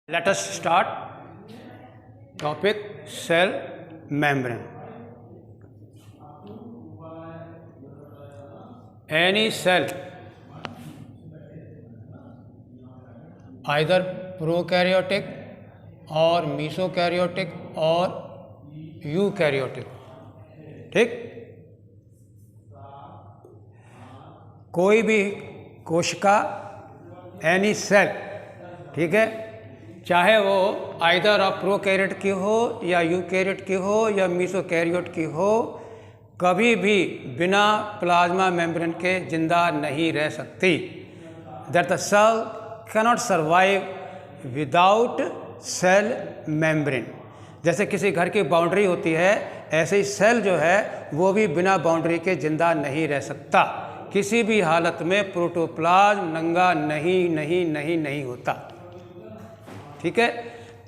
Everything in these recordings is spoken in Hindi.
Let us start topic cell membrane. Any cell, either prokaryotic or mesokaryotic or eukaryotic, ठीक, कोई भी कोशिका, एनी सेल, ठीक है, चाहे वो आइदर ऑफ प्रोकैरियोट की हो या यूकैरियोट की हो या मीसोकैरियोट की हो, कभी भी बिना प्लाज्मा मेम्ब्रेन के जिंदा नहीं रह सकती. That the cell cannot survive without cell membrane. जैसे किसी घर की बाउंड्री होती है, ऐसे ही सेल जो है वो भी बिना बाउंड्री के जिंदा नहीं रह सकता. किसी भी हालत में प्रोटोप्लाज्म नंगा नहीं होता. ठीक है,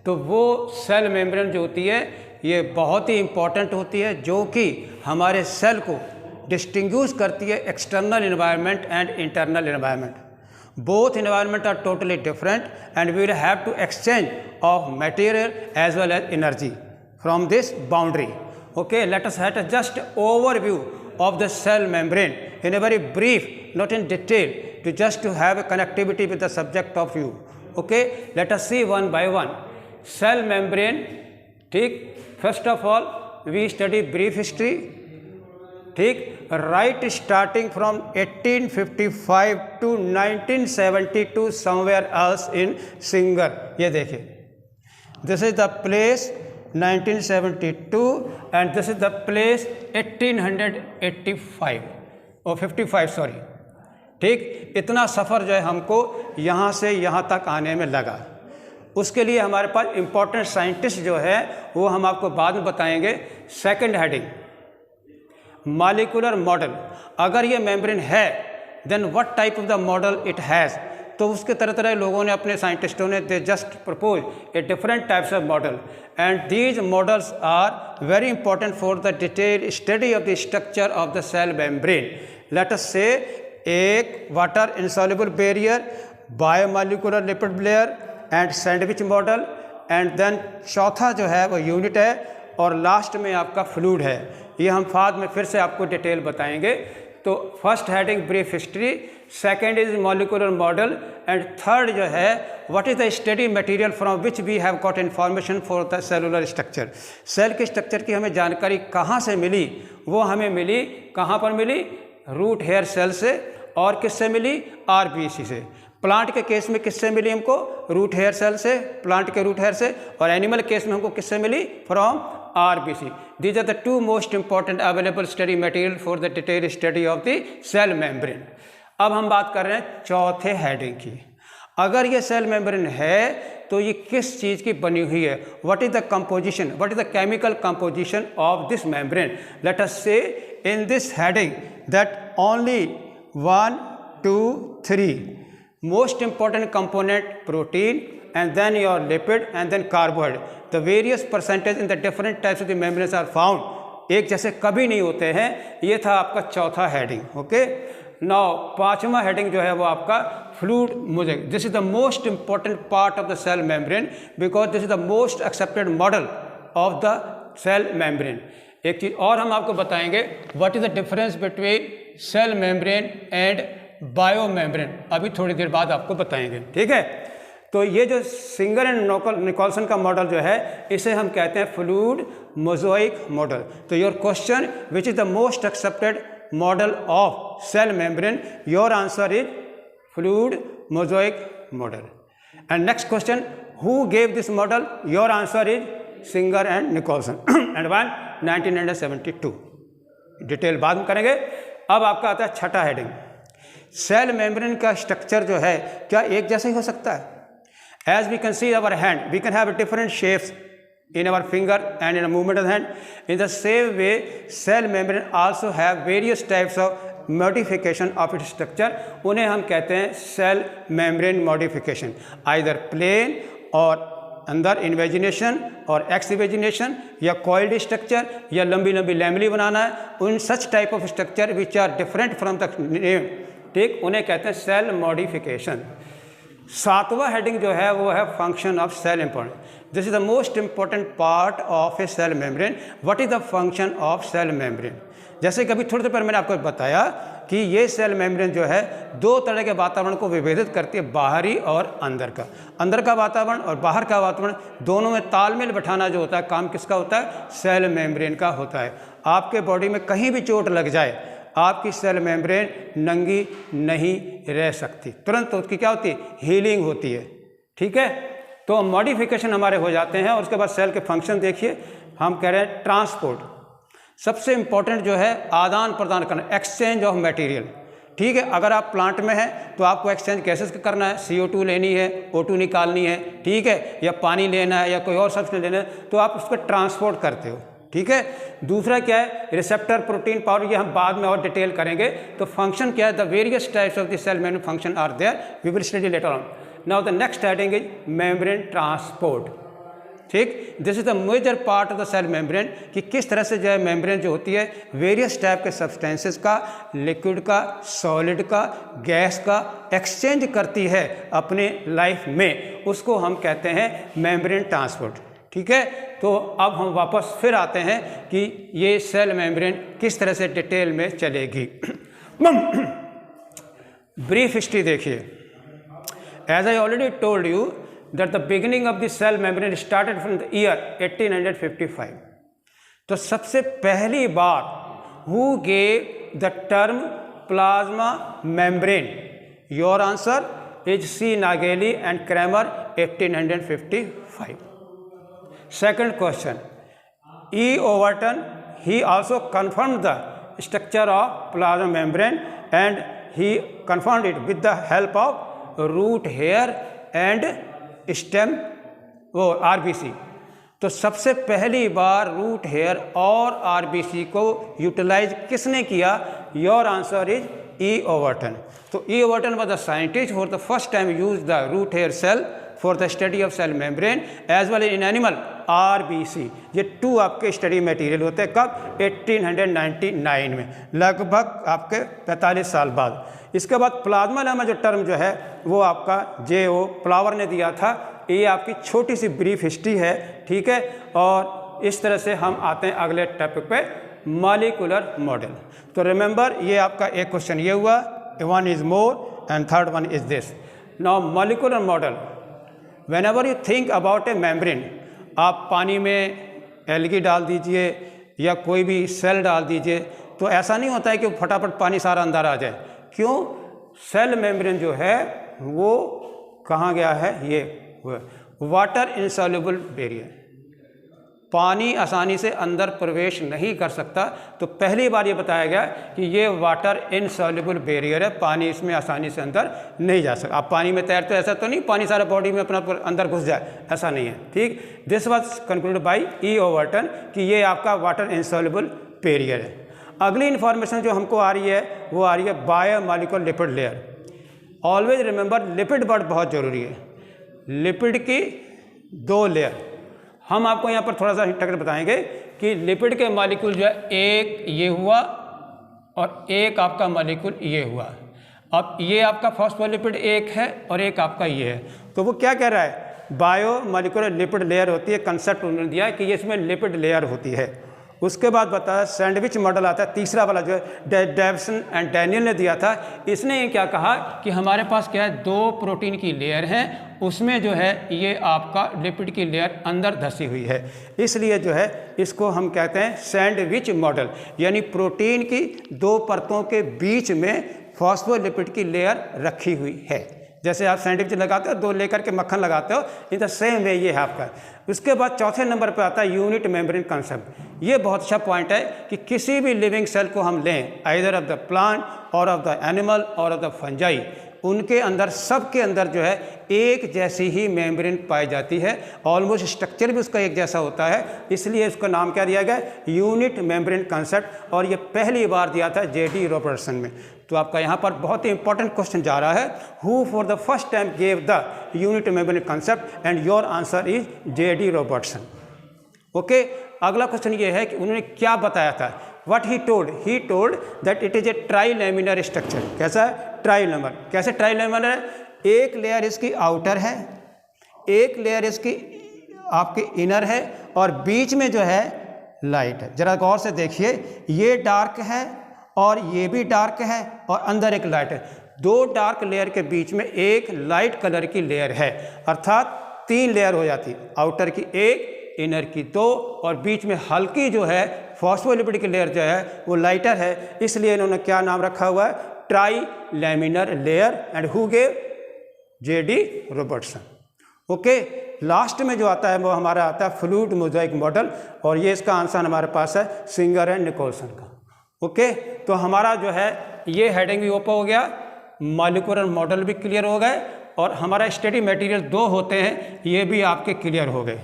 तो वो सेल मेम्ब्रेन जो होती है ये बहुत ही इम्पॉर्टेंट होती है, जो कि हमारे सेल को डिस्टिंग्विश करती है external environment and internal environment. Both environment are totally different and we will have to exchange of material as well as energy from this boundary. Okay, let us have just overview of the cell membrane in a very brief, not in detail, to just to have a connectivity with the subject of view. Okay, let us see one by one. Cell membrane, ठीक, first of all we study brief history, ठीक, right starting from 1855 to 1972 somewhere else in Singer. ये देखिए, this is the place 1972 and this is the place 1885 और 55 सॉरी. ठीक, इतना सफ़र जो है हमको यहाँ से यहाँ तक आने में लगा. उसके लिए हमारे पास इम्पोर्टेंट साइंटिस्ट जो है वो हम आपको बाद में बताएंगे. Second heading, molecular model. अगर ये मेम्ब्रेन है then what type of the model it has. तो उसके तरह तरह लोगों ने, अपने साइंटिस्टों ने, they just propose a different types of model and these models are very important for the detail study of the structure of the cell membrane. Let us say एक water insoluble barrier, biomolecular lipid layer and sandwich model, and then चौथा जो है वो यूनिट है, और लास्ट में आपका फ्लूइड है. ये हम बाद में फिर से आपको डिटेल बताएंगे. तो first heading brief history, second is molecular model, and third जो है what is the study material from which we have got information for the cellular structure. Cell के स्ट्रक्चर की हमें जानकारी कहाँ से मिली? वो हमें मिली, कहाँ पर मिली? रूट हेयर सेल से. और किससे मिली? आरबीसी से. प्लांट के केस में किससे मिली हमको? रूट हेयर सेल से, प्लांट के रूट हेयर से. और एनिमल केस में हमको किससे मिली? From RBC. These are the two most important available study material for the detailed study of the cell membrane. अब हम बात कर रहे हैं चौथे हेडिंग की. अगर ये सेल मेम्ब्रेन है तो ये किस चीज़ की बनी हुई है? What is the composition? What is the chemical composition of this membrane? Let us say in this heading that only 1, 2, 3 most important component protein, and then your lipid and then carbohydrate. The various percentage in the different types of the membranes are found. एक जैसे कभी नहीं होते हैं. ये था आपका चौथा हेडिंग. ओके, नाउ पांचवा हेडिंग जो है वो आपका fluid mosaic. This is the most important part of the cell membrane because this is the most accepted model of the cell membrane. एक चीज़ और हम आपको बताएंगे, what is the difference between cell membrane and bio membrane. अभी थोड़ी देर बाद आपको बताएंगे. ठीक है, तो ये जो सिंगर एंड निकोल्सन का मॉडल जो है इसे हम कहते हैं फ्लूइड मोज़ेक मॉडल. तो your question, which is the most accepted model of cell membrane? Your answer is fluid mosaic model. And next question, who gave this model? Your answer is Singer and Nicholson and one 1972. Detail बाद में करेंगे. अब आपका आता है छठा हेडिंग, सेल मेम्ब्रेन का स्ट्रक्चर जो है क्या एक जैसा ही हो सकता है? As we can see our hand, we can have different shapes in our finger and in a movement of the hand. In the same way, cell membrane also have various types of modification of its structure. उन्हें हम कहते हैं cell membrane modification. Either plain और अंदर इन्वेजिनेशन और एक्सवेजिनेशन, या coiled structure, या लंबी लंबी लैमेली बनाना है. उन such type of structure which are different from the name, ठीक, उन्हें कहते हैं सेल मॉडिफिकेशन. सातवां हेडिंग जो है वो है function of cell important. This is the most important part of a cell membrane. What is the function of cell membrane? जैसे कि अभी थोड़ी देर पहले मैंने आपको बताया कि ये सेल मेम्ब्रेन जो है दो तरह के वातावरण को विभेदित करती है, बाहरी और अंदर का वातावरण और बाहर का वातावरण दोनों में तालमेल बैठाना जो होता है काम किसका होता है? सेल मेम्ब्रेन का होता है। आपके बॉडी में कहीं भी चोट लग जाए आपकी सेल मेम्ब्रेन नंगी नहीं रह सकती, तुरंत उसकी क्या होती है? हीलिंग होती है। ठीक है, तो मॉडिफिकेशन हमारे हो जाते हैं और उसके बाद सेल के फंक्शन देखिए। हम कह रहे हैं ट्रांसपोर्ट, सबसे इंपॉर्टेंट जो है आदान प्रदान करना, एक्सचेंज ऑफ मटेरियल। ठीक है, अगर आप प्लांट में हैं तो आपको एक्सचेंज गैसेस का करना है, CO2 लेनी है, O2 निकालनी है, ठीक है, या पानी लेना है या कोई और सब्सटेंस लेना है, तो आप उसको ट्रांसपोर्ट करते हो। ठीक है, दूसरा क्या है? रिसेप्टर प्रोटीन पावर, ये हम बाद में और डिटेल करेंगे। तो फंक्शन क्या है? The various types of the cell membrane function are there, we will study later on. Now the next heading is membrane transport. ठीक, this is the major part of the cell membrane कि किस तरह से जो है मेम्ब्रेन जो होती है वेरियस टाइप के सब्सटेंसेस का, लिक्विड का, सॉलिड का, गैस का एक्सचेंज करती है अपने लाइफ में, उसको हम कहते हैं मेम्ब्रेन ट्रांसपोर्ट। ठीक है, तो अब हम वापस फिर आते हैं कि ये सेल मेम्ब्रेन किस तरह से डिटेल में चलेगी। ब्रीफ हिस्ट्री देखिए। As I already told you that the beginning of the cell membrane started from the year 1855. तो सबसे पहली बार who gave the term plasma membrane? Your answer is C. Nageli and Kramer, 1855. Second question, E. Overton, he also confirmed the structure of plasma membrane and he confirmed it with the help of root hair and stem वो RBC। तो सबसे पहली बार रूट हेयर और RBC को यूटिलाइज किसने किया? Your answer is E. Overton. तो E. Overton was the scientist for the first time use the root hair cell for the study of cell membrane as well in animal RBC। ये 2 आपके स्टडी मटेरियल होते हैं। कब? 1899 में, लगभग आपके 45 साल बाद। इसके बाद प्लाज्मा लेमा जो टर्म जो है वो आपका J.O. फ्लावर ने दिया था। ये आपकी छोटी सी ब्रीफ हिस्ट्री है। ठीक है, और इस तरह से हम आते हैं अगले टॉपिक पे, मॉलिक्यूलर मॉडल। तो रिमेंबर ये आपका एक क्वेश्चन ये हुआ, one is more and third one is this. Now molecular model, whenever you think about A membrane, आप पानी में एल्गी डाल दीजिए या कोई भी सेल डाल दीजिए तो ऐसा नहीं होता है कि फटाफट पानी सारा अंदर आ जाए। क्यों? सेल मेम्ब्रेन जो है वो कहाँ गया है? ये वाटर इनसॉल्युबल बैरियर, पानी आसानी से अंदर प्रवेश नहीं कर सकता। तो पहली बार ये बताया गया कि ये वाटर इनसॉल्युबल बैरियर है, पानी इसमें आसानी से अंदर नहीं जा सकता। आप पानी में तैरते हो, ऐसा तो नहीं पानी सारा बॉडी में अपना अंदर घुस जाए, ऐसा नहीं है। ठीक, this was concluded by E. Overton कि ये आपका वाटर इनसॉल्युबल बैरियर है। अगली इन्फॉर्मेशन जो हमको आ रही है वो आ रही है biomolecular lipid layer. Always remember lipid word बहुत ज़रूरी है। लिपिड की 2 लेयर, हम आपको यहाँ पर थोड़ा सा टक्कर बताएंगे कि लिपिड के मॉलिक्यूल जो है एक ये हुआ और एक आपका मॉलिक्यूल ये हुआ। अब ये आपका फॉस्फोलिपिड एक है और एक आपका ये है। तो वो क्या कह रहा है? बायोमॉलिक्यूलर लिपिड लेयर होती है, कंसेप्ट उन्होंने दिया है कि ये इसमें लिपिड लेयर होती है। उसके बाद बताया सैंडविच मॉडल आता है, तीसरा वाला जो है डेविसन एंड डैनियल ने दिया था। इसने ये क्या कहा कि हमारे पास क्या है, 2 प्रोटीन की लेयर हैं, उसमें जो है ये आपका लिपिड की लेयर अंदर धसी हुई है, इसलिए जो है इसको हम कहते हैं सैंडविच मॉडल, यानी प्रोटीन की 2 परतों के बीच में फॉस्फोलिपिड की लेयर रखी हुई है। जैसे आप सैंडविच लगाते हो 2 लेकर के मक्खन लगाते हो, इन द सेम वे ये है आपका। उसके बाद चौथे नंबर पे आता है यूनिट मेम्ब्रेन कंसेप्ट। ये बहुत अच्छा पॉइंट है कि किसी भी लिविंग सेल को हम लें, आइदर ऑफ द प्लांट और ऑफ द एनिमल और ऑफ द फंजाई, उनके अंदर सबके अंदर जो है एक जैसी ही मेम्ब्रेन पाई जाती है, ऑलमोस्ट स्ट्रक्चर भी उसका एक जैसा होता है, इसलिए इसका नाम क्या दिया गया, यूनिट मेम्ब्रेन कंसेप्ट। और ये पहली बार दिया था J.D. रॉबर्टसन में। तो आपका यहाँ पर बहुत ही इंपॉर्टेंट क्वेश्चन जा रहा है, who for the first time gave the unit membrane concept, and your answer is J.D. Robertson. Okay, अगला क्वेश्चन ये है कि उन्होंने क्या बताया था, what he told that it is a trilaminar structure. कैसा है? ट्राइलेमिनर। कैसे ट्राइलेमिनर है? एक लेयर इसकी आउटर है, एक लेयर इसकी आपकी इनर है, और बीच में जो है लाइट है। जरा गौर से देखिए, ये डार्क है और ये भी डार्क है और अंदर एक लाइट है। दो डार्क लेयर के बीच में एक लाइट कलर की लेयर है, अर्थात 3 लेयर हो जाती, आउटर की 1, इनर की 2, और बीच में हल्की जो है फॉस्फोलिपिड की लेयर जो है वो लाइटर है। इसलिए इन्होंने क्या नाम रखा हुआ है, try laminar layer. And who gave, J.D. Robertson. Okay, last में जो आता है वो हमारा आता है फ्लूइड मोज़ाइक मॉडल, और ये इसका आंसर हमारे पास है सिंगर एंड निकोलसन का। ओके, तो हमारा जो है ये हेडिंग भी ओपन हो गया, मॉलिक्यूलर मॉडल भी क्लियर हो गए, और हमारा स्टडी मटेरियल 2 होते हैं, ये भी आपके क्लियर हो गए।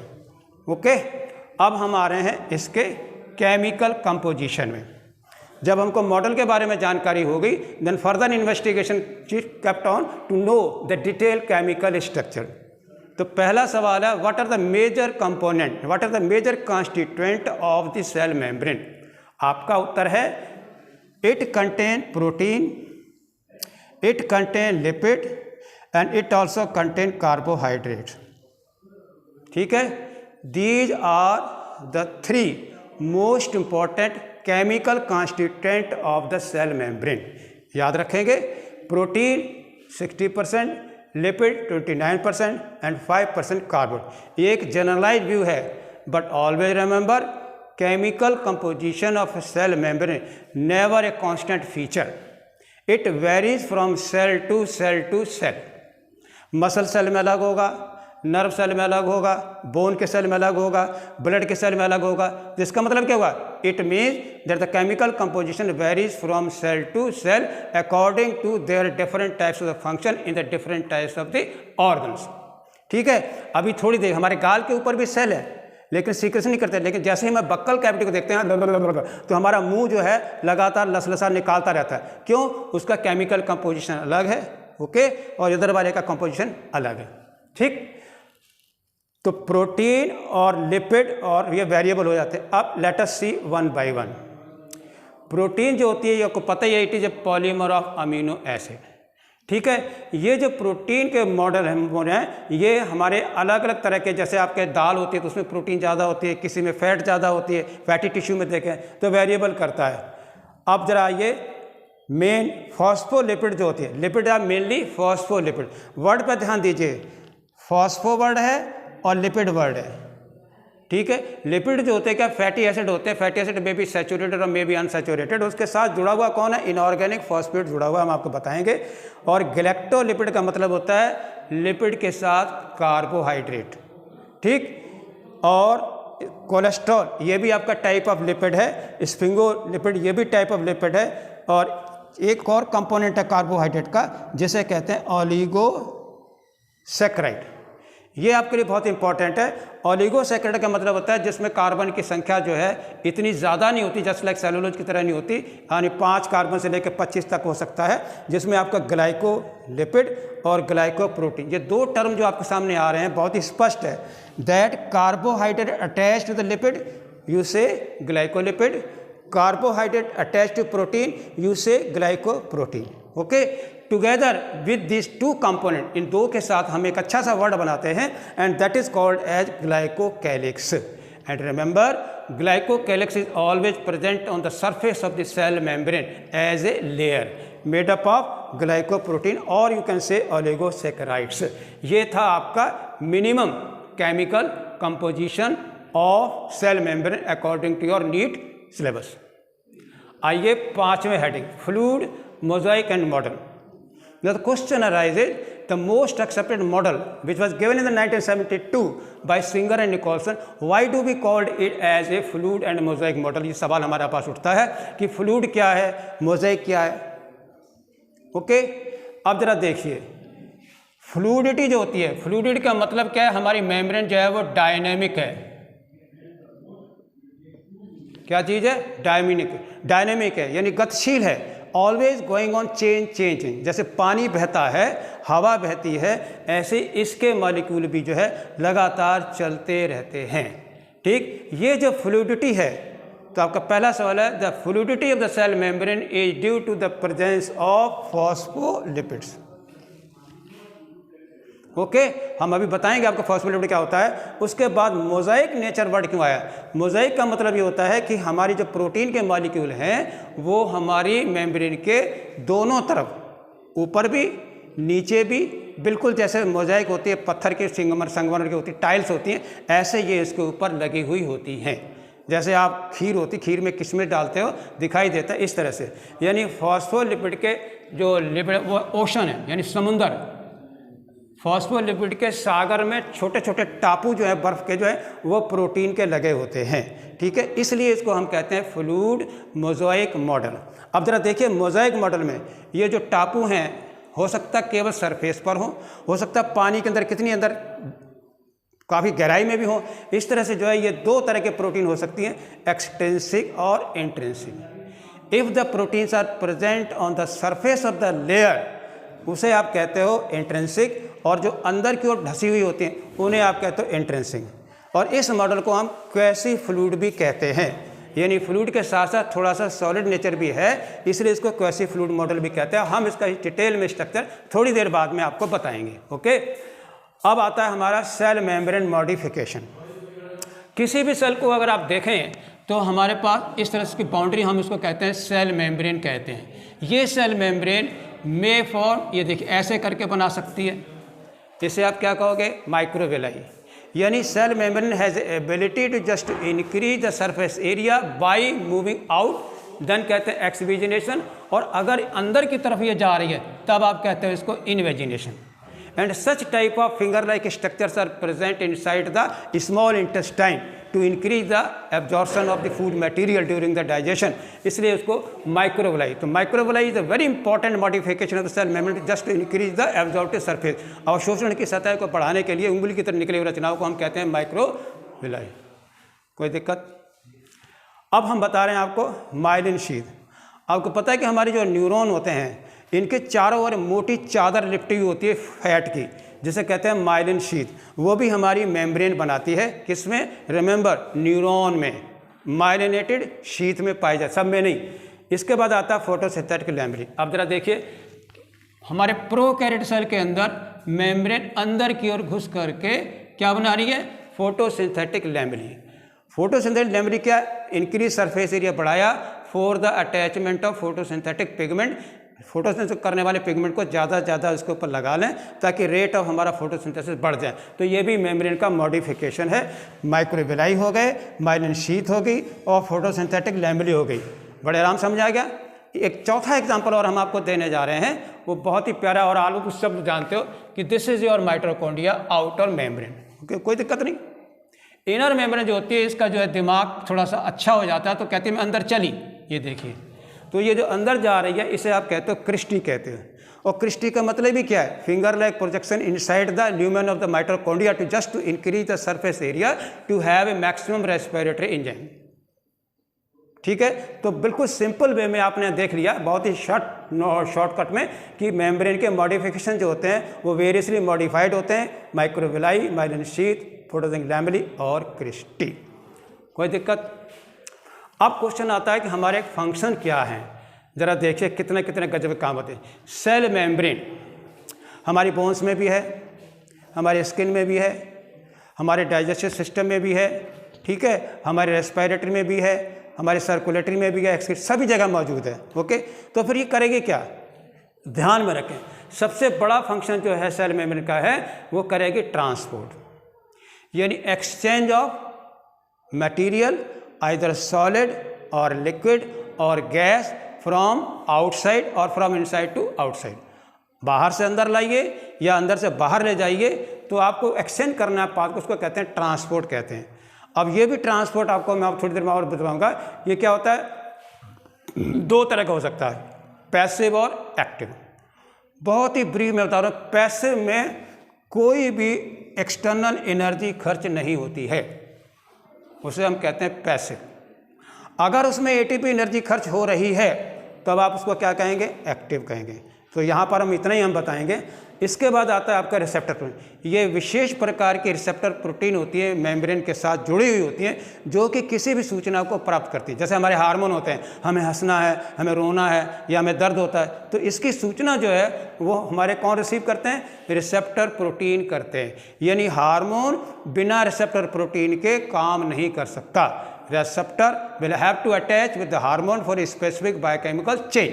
ओके, अब हम आ रहे हैं इसके केमिकल कंपोजिशन में। जब हमको मॉडल के बारे में जानकारी हो गई, then further investigation kept on to know the detail chemical structure. तो पहला सवाल है, what are the major component, what are the major constituent of the cell membrane. आपका उत्तर है, it contain protein, it contain lipid and it also contain carbohydrate. ठीक है, these are the 3 most important chemical constituent of the cell membrane. याद रखेंगे, प्रोटीन 60%, लिपिड 29% एंड 5% कार्बन। ये एक जनरलाइज व्यू है, but always remember, chemical composition of cell membrane never a constant feature, it varies from cell to cell to cell. Muscle cell में अलग होगा, नर्व सेल में अलग होगा, बोन के सेल में अलग होगा, ब्लड के सेल में अलग होगा। जिसका मतलब क्या होगा, it means that the chemical composition varies from cell to cell according to their different types of the function in the different types of the organs. ठीक है, अभी थोड़ी देर हमारे गाल के ऊपर भी सेल है, लेकिन सीक्रेशन नहीं करते, लेकिन जैसे ही हम बक्कल कैविटी को देखते हैं तो हमारा मुंह जो है लगातार लसलसा निकालता रहता है। क्यों, उसका केमिकल कंपोजिशन अलग है। ओके, और इधर वाले का कंपोजिशन अलग है। ठीक, तो प्रोटीन और लिपिड और ये वेरिएबल हो जाते हैं। अब let us see one by one. Protein जो होती है, ये आपको पता ही है, it is a polymer of amino acid. ठीक है, ये जो प्रोटीन के मॉडल हैं, ये हमारे अलग अलग तरह के, जैसे आपके दाल होती है तो उसमें प्रोटीन ज़्यादा होती है, किसी में फैट ज़्यादा होती है, फैटी टिश्यू में देखें तो वेरिएबल करता है। अब जरा ये मेन फॉस्फोलिपिड जो होती है, lipid are mainly phospholipid. Word पर ध्यान दीजिए, फॉस्फो वर्ड है और लिपिड वर्ड है। ठीक है, लिपिड जो होते हैं क्या, फैटी एसिड होते हैं। फैटी एसिड में भी सैचुरेटेड और मे बी अनसैचुरेटेड। उसके साथ जुड़ा हुआ कौन है, इनऑर्गेनिक फॉस्फेट जुड़ा हुआ, हम आपको बताएंगे। और गैलेक्टोलिपिड का मतलब होता है लिपिड के साथ कार्बोहाइड्रेट। ठीक, और कोलेस्ट्रॉल, ये भी आपका टाइप ऑफ लिपिड है। स्फिंगोलिपिड, ये भी टाइप ऑफ लिपिड है। और एक और कंपोनेंट है कार्बोहाइड्रेट का, जिसे कहते हैं ओलिगोसैकेराइड। ये आपके लिए बहुत इंपॉर्टेंट है। ओलिगोसैकेराइड का मतलब होता है जिसमें कार्बन की संख्या जो है इतनी ज़्यादा नहीं होती, जस्ट लाइक सेलुलोज की तरह नहीं होती, यानी 5 कार्बन से लेकर 25 तक हो सकता है, जिसमें आपका ग्लाइकोलिपिड और ग्लाइकोप्रोटीन, ये 2 टर्म जो आपके सामने आ रहे हैं बहुत ही स्पष्ट है। That carbohydrate attach to the lipid, you say glycolipid, carbohydrate attach to protein, you say glycoprotein. Okay, together with this 2 component, इन 2 के साथ हम एक अच्छा सा वर्ड बनाते हैं, and that is called as glycocalyx. And remember, glycocalyx is always present on the surface of the cell membrane as a layer made up of glycoprotein, और यू कैन से ओलिगोसैकेराइड्स। ये था आपका minimum chemical composition of cell membrane according to your NEET syllabus. आइए 5वें heading, fluid mosaic and model. Now the question arises, the most accepted model which was given in the 1972 by Singer and Nicolson, why do we called it as a fluid and mosaic model? ये सवाल हमारे पास उठता है कि फ्लूइड क्या है, मोज़ाइक क्या है। ओके, अब जरा देखिए, फ्लूइडिटी जो होती है, फ्लूइडिटी का मतलब क्या है, हमारी मेम्ब्रेन जो है वो डायनेमिक है। क्या चीज़ है, डायनेमिक है, यानी गतिशील है, ऑलवेज गोइंग ऑन चेंजिंग। जैसे पानी बहता है, हवा बहती है, ऐसे इसके मॉलिक्यूल भी जो है लगातार चलते रहते हैं। ठीक, ये जो फ्लूइडिटी है, तो आपका पहला सवाल है, the fluidity of the cell membrane is due to the presence of phospholipids. Okay, हम अभी बताएंगे आपको फॉस्फोलिपिड क्या होता है। उसके बाद मोज़ाइक नेचर वर्ड क्यों आया। मोज़ाइक का मतलब ये होता है कि हमारी जो प्रोटीन के मॉलिक्यूल हैं वो हमारी मेम्ब्रेन के दोनों तरफ, ऊपर भी नीचे भी, बिल्कुल जैसे मोज़ाइक होती है पत्थर की संगमरमर की होती है, टाइल्स होती हैं, ऐसे ये इसके ऊपर लगी हुई होती हैं। जैसे आप खीर में किशमिश डालते हो, दिखाई देता है इस तरह से। यानी फॉस्फोलिपिड के जो लिपिड वो ओशन है, यानी समुंदर, फॉस्फोलिपिड के सागर में छोटे छोटे टापू जो है बर्फ़ के जो है वो प्रोटीन के लगे होते हैं। ठीक है, इसलिए इसको हम कहते हैं फ्लूइड मोज़ाइक मॉडल। अब ज़रा देखिए, मोज़ाइक मॉडल में ये जो टापू हैं, हो सकता है केवल सरफेस पर हो सकता है पानी के अंदर कितनी अंदर काफ़ी गहराई में भी हो। इस तरह से जो है ये दो तरह के प्रोटीन हो सकती हैं, एक्सट्रिंसिक और intrinsic. If the proteins are present on the surface of the layer, उसे आप कहते हो इंट्रिंसिक, और जो अंदर की ओर ढसी हुई होती हैं उन्हें आप कहते हो इंट्रिंसिक। और इस मॉडल को हम क्वासी फ्लूइड भी कहते हैं, यानी फ्लूइड के साथ साथ थोड़ा सा सॉलिड नेचर भी है, इसलिए इसको क्वासी फ्लूइड मॉडल भी कहते हैं। हम इसका डिटेल में स्ट्रक्चर थोड़ी देर बाद में आपको बताएंगे। ओके, अब आता है हमारा सेल मेम्ब्रेन मॉडिफिकेशन। किसी भी सेल को अगर आप देखें तो हमारे पास इस तरह की बाउंड्री, हम इसको कहते हैं सेल मेम्ब्रेन कहते हैं। ये सेल मेम्ब्रेन में फॉर्म, ये देखिए ऐसे करके बना सकती है, इसे आप क्या कहोगे, माइक्रोविलाई। यानी cell membrane has ability to just increase the surface area by moving out, then कहते हैं एक्सविजिनेशन। और अगर अंदर की तरफ ये जा रही है तब आप कहते हो इसको invagination. And such type of finger like structures are present inside the small intestine to increase the absorption of the food material during the digestion, इसलिए उसको माइक्रोविलाई। तो microvilli is a very important modification of the cell membrane just to increase the absorptive surface. अवशोषण की सतह को बढ़ाने के लिए उंगली की तरह निकली हुई रचनाओं को हम कहते हैं माइक्रोविलाई। कोई दिक्कत? अब हम बता रहे हैं आपको माइलिन शीथ। आपको पता है कि हमारे जो न्यूरॉन होते हैं इनके चारों ओर मोटी चादर लिपटी हुई होती है फैट की, जिसे कहते हैं माइलिन शीथ। वो भी हमारी मेम्ब्रेन बनाती है, किसमें? रिमेंबर, न्यूरॉन में माइलिनेटेड शीथ में पाई जाए, सब में नहीं। इसके बाद आता है फोटोसिंथेटिक मेम्ब्रेन। अब जरा देखिए, हमारे प्रोकैरियोटिक सेल के अंदर मेम्ब्रेन अंदर की ओर घुस करके क्या बना रही है? Photosynthetic membrane. फोटोसिंथेटिक मेम्ब्रेन क्या? इंक्रीज सरफेस एरिया बढ़ाया for the attachment of photosynthetic pigment. Photosynthesis करने वाले पिगमेंट को ज़्यादा से ज़्यादा उसके ऊपर लगा लें ताकि रेट ऑफ हमारा फोटोसिंथेसिस बढ़ जाए। तो ये भी मेम्ब्रेन का मॉडिफिकेशन है। माइक्रोविलाई हो गए, माइलिन शीथ हो गई और फोटोसिंथेटिक मेम्ब्रेन हो गई। बड़े आराम समझ आ गया। एक चौथा एग्जांपल और हम आपको देने जा रहे हैं, वो बहुत ही प्यारा, और आप उस शब्द जानते हो कि this is your mitochondria outer membrane. Okay, कोई दिक्कत नहीं। इनर मेम्ब्रेन जो होती है, इसका जो है दिमाग थोड़ा सा अच्छा हो जाता है तो कहते हैं मैं अंदर चली। ये देखिए, तो ये जो अंदर जा रही है इसे आप कहते हो क्रिस्टी कहते हैं। और क्रिस्टी का मतलब ही क्या है? Finger like projection inside the lumen of the mitochondria to just to increase the surface area to have a maximum respiratory enzyme. ठीक है, तो बिल्कुल सिंपल वे में आपने देख लिया, बहुत ही शॉर्टकट में, कि मेम्ब्रेन के मॉडिफिकेशन जो होते हैं वो वेरियसली मॉडिफाइड होते हैं। Microvilli, myelin sheath, photosynthetic membrane और क्रिस्टी। कोई दिक्कत? अब क्वेश्चन आता है कि हमारे फंक्शन क्या हैं। ज़रा देखिए कितने कितने गजब काम होते हैं। सेल मेम्ब्रेन हमारी बोन्स में भी है, हमारे स्किन में भी है, हमारे डाइजेस्टिव सिस्टम में भी है, ठीक है, हमारे रेस्पिरेटरी में भी है, हमारे सर्कुलेटरी में भी है, सभी जगह मौजूद है। ओके, तो फिर ये करेगी क्या? ध्यान में रखें, सबसे बड़ा फंक्शन जो है सेल मेम्ब्रेन का है वो करेगी ट्रांसपोर्ट, यानी exchange of material either solid और लिक्विड और गैस फ्रॉम आउटसाइड और फ्रॉम इनसाइड टू आउटसाइड। बाहर से अंदर लाइए या अंदर से बाहर ले जाइए, तो आपको एक्सचेंज करना है पाथ को, उसको कहते हैं ट्रांसपोर्ट कहते हैं। अब ये भी ट्रांसपोर्ट आपको मैं थोड़ी देर में और बताऊंगा। ये क्या होता है? दो तरह का हो सकता है, पैसिव और एक्टिव। बहुत ही ब्रीफ में बता रहा हूँ। पैसिव में कोई भी एक्सटर्नल एनर्जी खर्च नहीं होती है, उसे हम कहते हैं पैसिव। अगर उसमें एटीपी एनर्जी खर्च हो रही है तब आप उसको क्या कहेंगे? एक्टिव कहेंगे। तो यहाँ पर हम इतना ही हम बताएंगे इसके बाद आता है आपका रिसेप्टर प्रोटीन। ये विशेष प्रकार की रिसेप्टर प्रोटीन होती है, मेम्ब्रेन के साथ जुड़ी हुई होती हैं, जो कि किसी भी सूचना को प्राप्त करती है। जैसे हमारे हार्मोन होते हैं, हमें हंसना है, हमें रोना है या हमें दर्द होता है, तो इसकी सूचना जो है वो हमारे कौन रिसीव करते हैं? रिसेप्टर प्रोटीन करते हैं। यानी हार्मोन बिना रिसेप्टर प्रोटीन के काम नहीं कर सकता। Receptor will have to attach with the hormone for a specific biochemical change.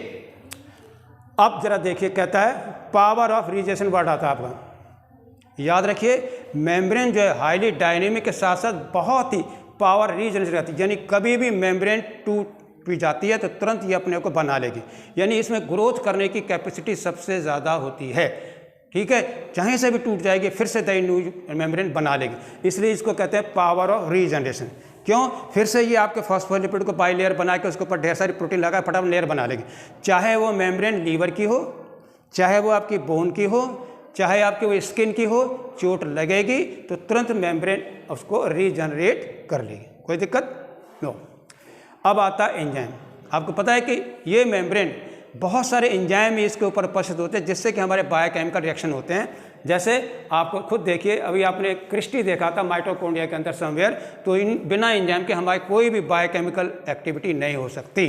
अब जरा देखिए, कहता है पावर ऑफ रीजेशन वर्ड आता है आपका। याद रखिए, मेम्ब्रेन जो है हाईली डायनेमिक के साथ साथ बहुत ही पावर रीजनरेशन रहती है। यानी कभी भी मेम्ब्रेन टूट भी जाती है तो तुरंत ये अपने को बना लेगी। यानी इसमें ग्रोथ करने की कैपेसिटी सबसे ज़्यादा होती है। ठीक है, चाहे से भी टूट जाएगी फिर से नई न्यू मेम्ब्रेन बना लेगी। इसलिए इसको कहते हैं पावर ऑफ रीजनरेशन। क्यों? फिर से ये आपके फॉस्फोलिपिड को बाई लेयर बना के उसके ऊपर ढेर सारी प्रोटीन लगा फटाफट लेयर बना लेगी। चाहे वो मेम्ब्रेन लीवर की हो, चाहे वो आपकी बोन की हो, चाहे आपकी वो स्किन की हो, चोट लगेगी तो तुरंत मेम्ब्रेन उसको रीजनरेट कर लेगी, कोई दिक्कत नो। अब आता है एंजाइम। आपको पता है कि ये मेम्ब्रेन बहुत सारे एंजाइम इसके ऊपर उपस्थित होते हैं जिससे कि हमारे बायोकेमिकल रिएक्शन होते हैं। जैसे आपको खुद देखिए, अभी आपने क्रिस्टी देखा था माइटोकॉन्ड्रिया के अंदर समवेयर, तो इन बिना एंजाइम के हमारी कोई भी बायोकेमिकल एक्टिविटी नहीं हो सकती।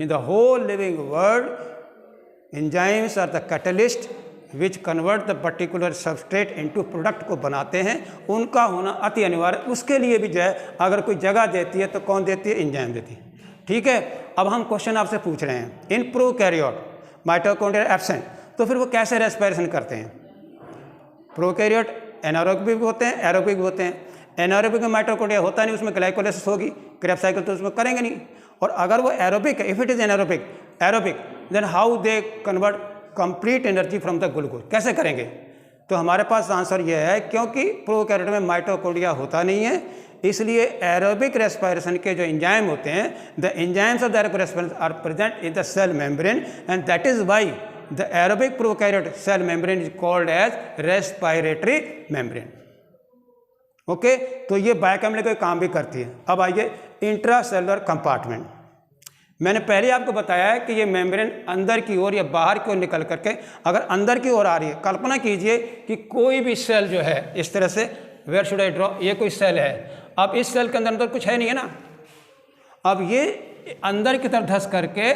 In the whole living world enzymes are the catalyst which convert the particular substrate into product को बनाते हैं। उनका होना अति अनिवार्य। उसके लिए भी जो है अगर कोई जगह देती है तो कौन देती है? एंजाइम देती है। ठीक है, अब हम क्वेश्चन आपसे पूछ रहे हैं, इन प्रोकैरियोट माइटोकॉन्ड्रिया एब्सेंट, तो फिर वो कैसे रेस्पिरेशन करते हैं? प्रोकैरियोट एनारोबिक भी होते हैं, एरोबिक भी होते हैं। एनारोबिक में माइटोकॉन्ड्रिया होता नहीं, उसमें ग्लाइकोलाइसिस होगी, क्रेब्स साइकिल तो उसमें करेंगे नहीं। और अगर वो एरोबिक है, if it is anaerobic then how they convert complete energy from the glucose, कैसे करेंगे? तो हमारे पास आंसर यह है, क्योंकि प्रोकैरियोट में माइटोकॉन्ड्रिया होता नहीं है, इसलिए एरोबिक रेस्पिरेशन के जो एंजाइम होते हैं, the enzymes of the aerobic respiration are present in the cell membrane and that is why the aerobic prokaryote cell membrane is called as respiratory membrane. Okay, तो ये बायोकेमिकल काम भी करती है। अब आइए इंट्रासेलुलर कंपार्टमेंट। मैंने पहले आपको बताया है कि ये मेम्ब्रेन अंदर की ओर या बाहर की ओर निकल करके अगर अंदर की ओर आ रही है, कल्पना कीजिए कि कोई भी सेल जो है इस तरह से, वेयर शुड आई ड्रॉ, ये कोई सेल है। अब इस सेल के अंदर तो कुछ है नहीं है ना, अब ये अंदर की तरफ धस करके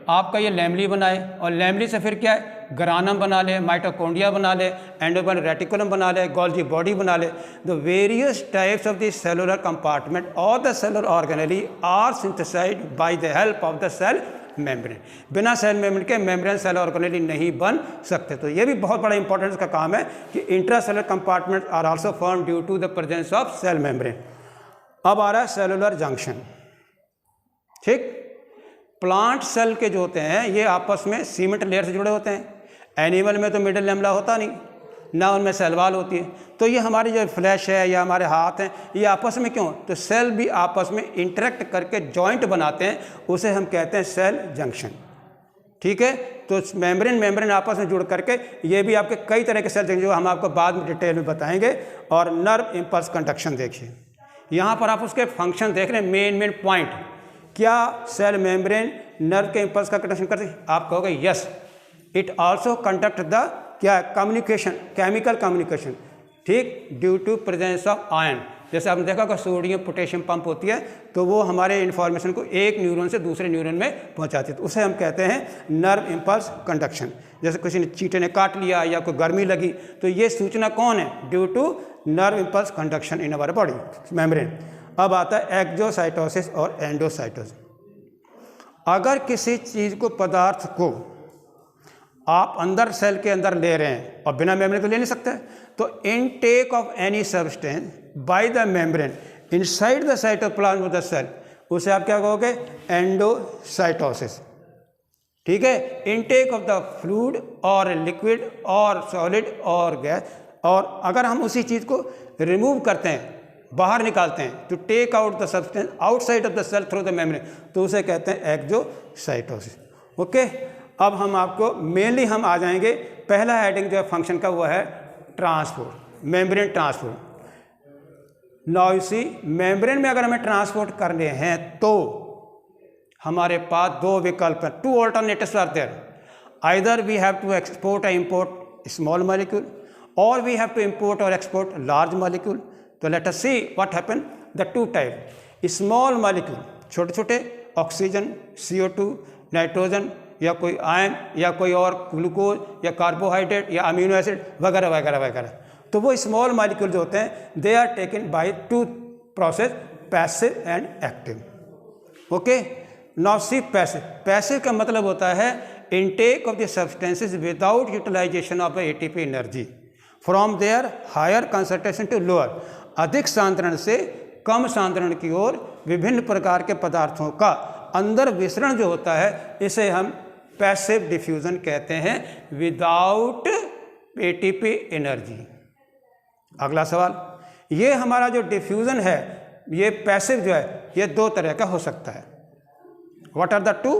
आपका ये लैमली बनाए और लैमली से फिर क्या है? ग्रानम बना ले, माइटोकॉन्ड्रिया बना ले, एंडोबन रेटिकुलम बना ले, गोल्जी बॉडी बना ले। The various types of the cellular compartment और the cellular organelle are synthesized by the help of the cell membrane. बिना सेल मेम्ब्रेन के मेम्ब्रेन सेल ऑर्गेनेली नहीं बन सकते। तो ये भी बहुत बड़ा इंपॉर्टेंस का काम है कि intracellular compartment are also form due to the presence of cell membrane. अब आ रहा है सेलुलर जंक्शन। ठीक, प्लांट सेल के जो होते हैं ये आपस में सीमेंट लेयर से जुड़े होते हैं। एनिमल में तो मिडल लैमेला होता नहीं, ना उनमें सेल वॉल होती है। तो ये हमारी जो फ्लैश है या हमारे हाथ हैं, ये आपस में क्यों? तो सेल भी आपस में इंटरेक्ट करके जॉइंट बनाते हैं, उसे हम कहते हैं सेल जंक्शन। ठीक है, तो मेम्ब्रेन आपस में जुड़ करके ये भी आपके कई तरह के सेल जो हम आपको बाद में डिटेल में बताएंगे। और नर्व इम्पल्स कंडक्शन देखिए, यहाँ पर आप उसके फंक्शन देख रहे हैं, मेन पॉइंट। क्या सेल मेम्ब्रेन नर्व के इम्पल्स का कंडक्शन करते हैं? आप कहोगे yes, it also conduct the क्या कम्युनिकेशन, केमिकल कम्युनिकेशन। ठीक, due to presence of ion. जैसे आपने देखा कि सोडियम पोटेशियम पंप होती है, तो वो हमारे इन्फॉर्मेशन को एक न्यूरॉन से दूसरे न्यूरॉन में पहुंचाती है, तो उसे हम कहते हैं नर्व इम्पल्स कंडक्शन। जैसे किसी ने चींटे ने काट लिया या कोई गर्मी लगी, तो ये सूचना कौन है? Due to nerve impulse conduction in our body membrane. अब आता है एक्सोसाइटोसिस और एंडोसाइटोसिस। अगर किसी चीज़ को, पदार्थ को आप अंदर सेल के अंदर ले रहे हैं और बिना मेम्ब्रेन तो ले नहीं सकते, तो intake of any substance by the membrane inside the cytoplasm of the cell, उसे आप क्या कहोगे? एंडोसाइटोसिस। ठीक है, इनटेक ऑफ द फ्लूइड और लिक्विड और सॉलिड और गैस, और अगर हम उसी चीज़ को रिमूव करते हैं, बाहर निकालते हैं, to take out the substance outside of the cell through the membrane, तो उसे कहते हैं एक्सोसाइटोसिस। ओके, अब हम आपको मेनली हम आ जाएंगे, पहला हेडिंग जो है फंक्शन का वो है transport, membrane transport. Now you see, membrane में अगर हमें ट्रांसपोर्ट करने हैं तो हमारे पास दो विकल्प हैं, two alternatives are there. Either we have to export और import small molecule, or we have to import or export large molecule. So let us see what happen. The two type. Small molecule, छोटे छोटे ऑक्सीजन, CO2, नाइट्रोजन या कोई आयन या कोई और ग्लूकोज या कार्बोहाइड्रेट या अमीनो एसिड वगैरह वगैरह वगैरह, तो वो स्मॉल मॉलिक्यूल जो होते हैं they are taken by two process, passive and active. Okay, now see passive. Passive का मतलब होता है intake of the substances without utilization of the ATP energy from their higher concentration to lower. अधिक सांद्रण से कम सांद्रण की ओर विभिन्न प्रकार के पदार्थों का अंदर विसरण जो होता है इसे हम पैसिव डिफ्यूजन कहते हैं, विदाउट ATP एनर्जी. अगला सवाल, ये हमारा जो डिफ्यूजन है ये पैसिव जो है ये दो तरह का हो सकता है. What are the two?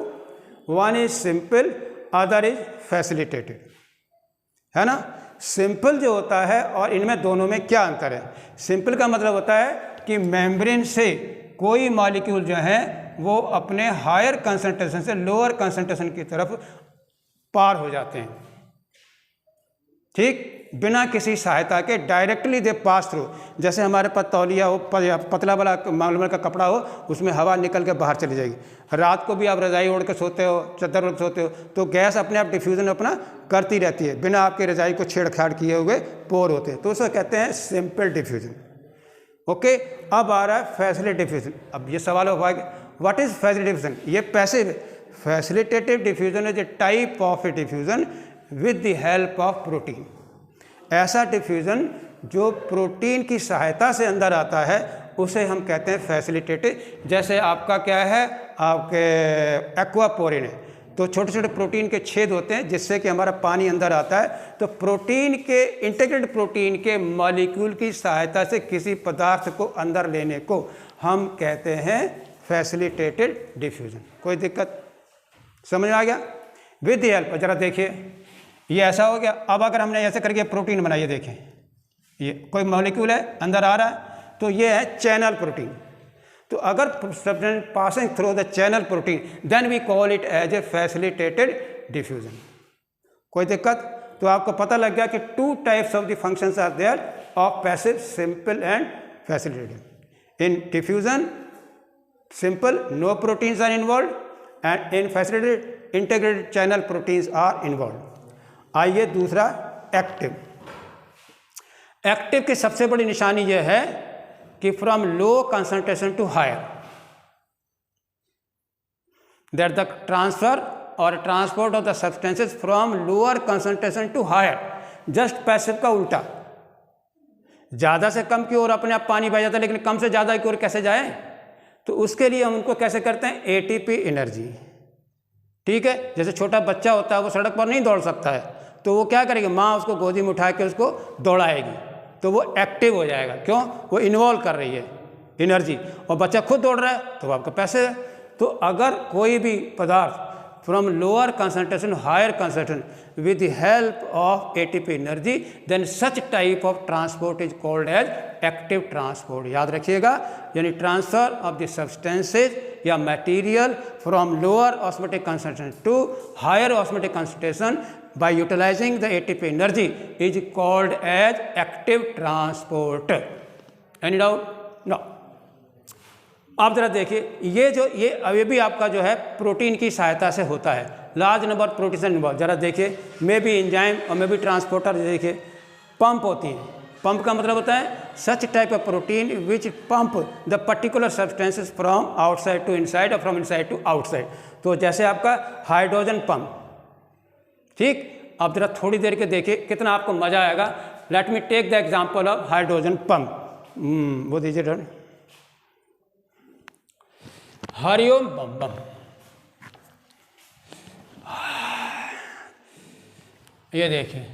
One is simple, other is facilitated, है ना. सिंपल जो होता है और इनमें दोनों में क्या अंतर है? सिंपल का मतलब होता है कि मेम्ब्रेन से कोई मॉलिक्यूल जो है वो अपने हायर कंसंट्रेशन से लोअर कंसंट्रेशन की तरफ पार हो जाते हैं, ठीक, बिना किसी सहायता के डायरेक्टली दे पास थ्रू. जैसे हमारे पास तौलिया हो, पतला वाला मलमल का कपड़ा हो, उसमें हवा निकल के बाहर चली जाएगी. रात को भी आप रजाई ओढ़ के सोते हो, चादर ओढ़ के सोते हो, तो गैस अपने आप डिफ्यूजन अपना करती रहती है, बिना आपके रजाई को छेड़छाड़ किए हुए पोर होते हैं, तो उसे कहते हैं सिंपल डिफ्यूजन. ओके, अब आ रहा है फैसिलिटेटिव डिफ्यूजन. अब ये सवाल हो पाएगा, व्हाट इज फैसिलिटेटिव डिफ्यूजन? ये passive. Facilitative diffusion is a type of A diffusion with the help of protein. ऐसा डिफ्यूजन जो प्रोटीन की सहायता से अंदर आता है उसे हम कहते हैं फैसिलिटेटिव. जैसे आपका क्या है, आपके एक्वापोरिन है, तो छोटे छोटे प्रोटीन के छेद होते हैं जिससे कि हमारा पानी अंदर आता है. तो प्रोटीन के, इंटीग्रेटेड प्रोटीन के मॉलिक्यूल की सहायता से किसी पदार्थ को अंदर लेने को हम कहते हैं फैसिलिटेटेड डिफ्यूजन. कोई दिक्कत समझ में आ गया? विद द हेल्प, जरा देखिए ये ऐसा हो गया. अब अगर हमने ऐसे करके प्रोटीन बनाइए, देखें ये कोई मॉलिक्यूल है अंदर आ रहा है, तो ये है चैनल प्रोटीन. तो अगर substance passing through the channel protein then we call it as a facilitated diffusion. कोई दिक्कत? तो आपको पता लग गया कि two types of the functions are there of passive, simple and facilitated. In diffusion simple no proteins are involve and in facilitated integrated channel proteins are involve. आइए दूसरा एक्टिव. एक्टिव की सबसे बड़ी निशानी यह है कि from low concentration to higher, that the transfer और transport of the substances from lower concentration to higher. Just passive का उल्टा, ज़्यादा से कम की ओर अपने आप पानी बह जाता है, लेकिन कम से ज़्यादा की ओर कैसे जाए? तो उसके लिए हम उनको कैसे करते हैं? ATP energy. ठीक है, जैसे छोटा बच्चा होता है वो सड़क पर नहीं दौड़ सकता है, तो वो क्या करेगी, माँ उसको गोदी में उठा के उसको दौड़ाएगी, तो वो एक्टिव हो जाएगा. क्यों? वो इन्वॉल्व कर रही है एनर्जी, और बच्चा खुद दौड़ रहा है तो वो आपका पैसिव है. तो अगर कोई भी पदार्थ from lower concentration higher concentration with the help of ATP energy, then such type of transport is called as active transport. याद रखिएगा, यानी ट्रांसफर ऑफ द सब्सटेंसेज या material from lower osmotic concentration to higher osmotic concentration by utilizing the ATP energy is called as active transport. Any doubt? No. आप जरा देखिए, ये अभी भी आपका जो है प्रोटीन की सहायता से होता है. Large number protein involve. जरा देखिए, मे बी एंजाइम और मे बी ट्रांसपोर्टर. देखिए पंप होती हैं. पंप का मतलब होता है such type of protein which pump the particular substances from outside to inside और फ्रॉम इनसाइड टू आउटसाइड. तो जैसे आपका हाइड्रोजन पंप. ठीक, अब जरा थोड़ी देर के देखिए कितना आपको मजा आएगा. Let me take the example of hydrogen pump. वो दीजिए डर. हरिओम बम बम. ये देखिए,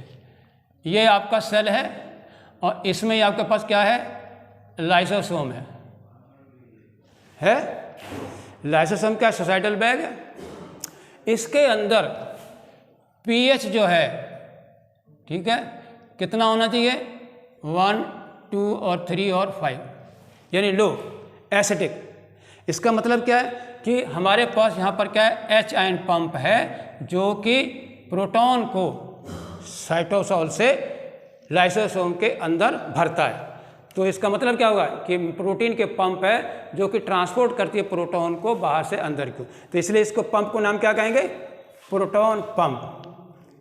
ये आपका सेल है और इसमें आपके पास क्या है? लाइसोसोम है. लाइसोसोम क्या? सोसाइटल बैग है. इसके अंदर pH जो है, ठीक है, कितना होना चाहिए? 1, 2 और 3 और 5, यानी लो एसिडिक. इसका मतलब क्या है कि हमारे पास यहाँ पर क्या है? H आयन पंप है जो कि प्रोटॉन को साइटोसोल से लाइसोसोम के अंदर भरता है। तो इसका मतलब क्या होगा कि प्रोटीन के पंप है जो कि ट्रांसपोर्ट करती है प्रोटॉन को बाहर से अंदर को, तो इसलिए इसको पंप को नाम क्या कहेंगे, प्रोटॉन पंप।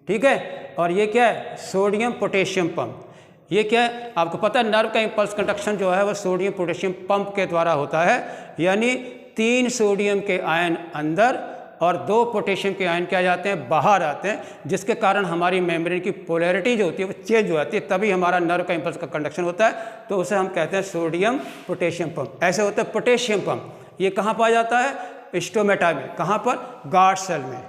ठीक है, और ये क्या है, सोडियम पोटेशियम पंप। ये क्या है, आपको पता है नर्व का इम्पल्स कंडक्शन जो है वो सोडियम पोटेशियम पंप के द्वारा होता है, यानी 3 सोडियम के आयन अंदर और 2 पोटेशियम के आयन क्या जाते हैं, बाहर आते हैं, जिसके कारण हमारी मेम्ब्रेन की पोलैरिटी जो होती है वो चेंज हो जाती है, तभी हमारा नर्व का इम्पल्स का कंडक्शन होता है, तो उसे हम कहते हैं सोडियम पोटेशियम पंप। ऐसे होता है पोटेशियम पंप, ये कहाँ पाया जाता है, स्टोमेटा में, कहाँ पर, गार्ड सेल में।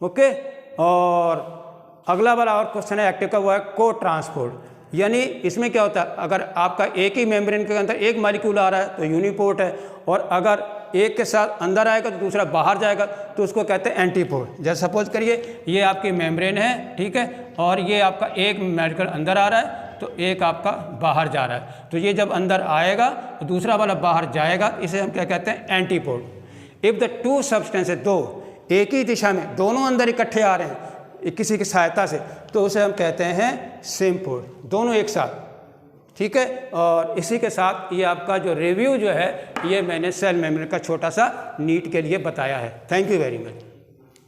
ओके, और अगला वाला और क्वेश्चन है एक्टिव का, वो है को ट्रांसपोर्ट, यानी इसमें क्या होता है, अगर आपका एक ही मेम्ब्रेन के अंदर एक मॉलिक्यूल आ रहा है तो यूनिपोर्ट है, और अगर एक के साथ अंदर आएगा तो दूसरा बाहर जाएगा तो उसको कहते हैं एंटीपोर्ट। जैसे सपोज करिए ये आपकी मेम्ब्रेन है, ठीक है, और ये आपका एक मॉलिक्यूल अंदर आ रहा है तो एक आपका बाहर जा रहा है, तो ये जब अंदर आएगा तो दूसरा वाला बाहर जाएगा, इसे हम क्या कहते हैं, एंटीपोर्ट। इफ़ द 2 सब्सटेंसेस, 2 एक ही दिशा में दोनों अंदर इकट्ठे आ रहे हैं किसी की सहायता से, तो उसे हम कहते हैं सिम्पोर्ट, दोनों एक साथ। ठीक है, और इसी के साथ ये आपका जो रिव्यू जो है ये मैंने सेल मेम्ब्रेन का छोटा सा नीट के लिए बताया है। Thank you very much.